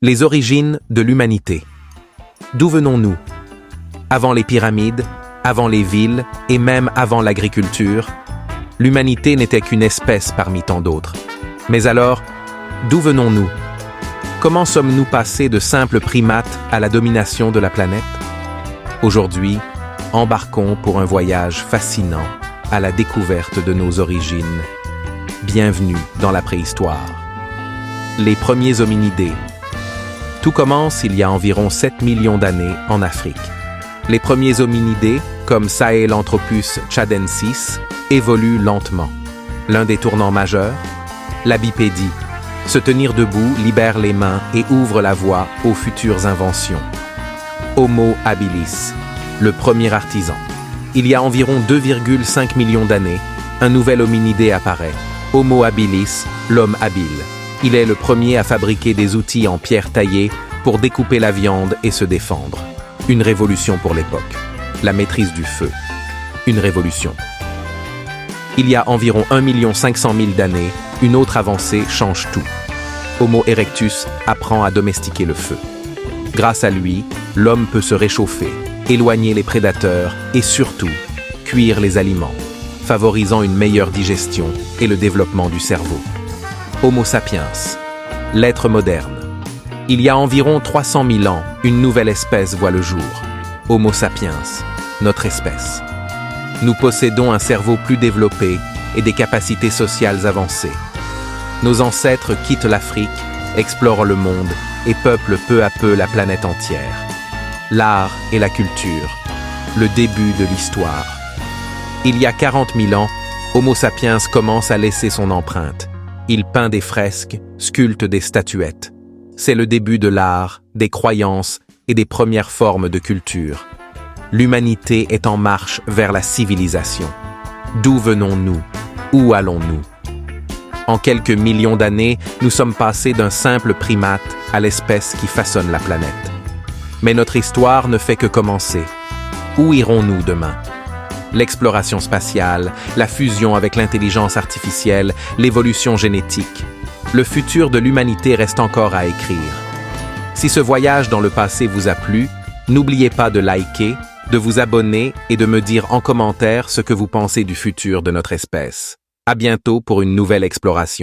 Les origines de l'humanité. D'où venons-nous? Avant les pyramides, avant les villes et même avant l'agriculture, l'humanité n'était qu'une espèce parmi tant d'autres. Mais alors, d'où venons-nous? Comment sommes-nous passés de simples primates à la domination de la planète? Aujourd'hui, embarquons pour un voyage fascinant à la découverte de nos origines. Bienvenue dans la préhistoire. Les premiers hominidés. Tout commence il y a environ 7 millions d'années en Afrique. Les premiers hominidés, comme Sahelanthropus tchadensis, évoluent lentement. L'un des tournants majeurs, la bipédie. Se tenir debout libère les mains et ouvre la voie aux futures inventions. Homo habilis, le premier artisan. Il y a environ 2,5 millions d'années, un nouvel hominidé apparaît. Homo habilis, l'homme habile. Il est le premier à fabriquer des outils en pierre taillée pour découper la viande et se défendre. Une révolution pour l'époque. La maîtrise du feu. Une révolution. Il y a environ 1 500 000 d'années, une autre avancée change tout. Homo erectus apprend à domestiquer le feu. Grâce à lui, l'homme peut se réchauffer, éloigner les prédateurs et surtout, cuire les aliments, favorisant une meilleure digestion et le développement du cerveau. Homo sapiens, l'être moderne. Il y a environ 300 000 ans, une nouvelle espèce voit le jour. Homo sapiens, notre espèce. Nous possédons un cerveau plus développé et des capacités sociales avancées. Nos ancêtres quittent l'Afrique, explorent le monde et peuplent peu à peu la planète entière. L'art et la culture, le début de l'histoire. Il y a 40 000 ans, Homo sapiens commence à laisser son empreinte. Il peint des fresques, sculpte des statuettes. C'est le début de l'art, des croyances et des premières formes de culture. L'humanité est en marche vers la civilisation. D'où venons-nous? Où allons-nous? En quelques millions d'années, nous sommes passés d'un simple primate à l'espèce qui façonne la planète. Mais notre histoire ne fait que commencer. Où irons-nous demain? L'exploration spatiale, la fusion avec l'intelligence artificielle, l'évolution génétique. Le futur de l'humanité reste encore à écrire. Si ce voyage dans le passé vous a plu, n'oubliez pas de liker, de vous abonner et de me dire en commentaire ce que vous pensez du futur de notre espèce. À bientôt pour une nouvelle exploration.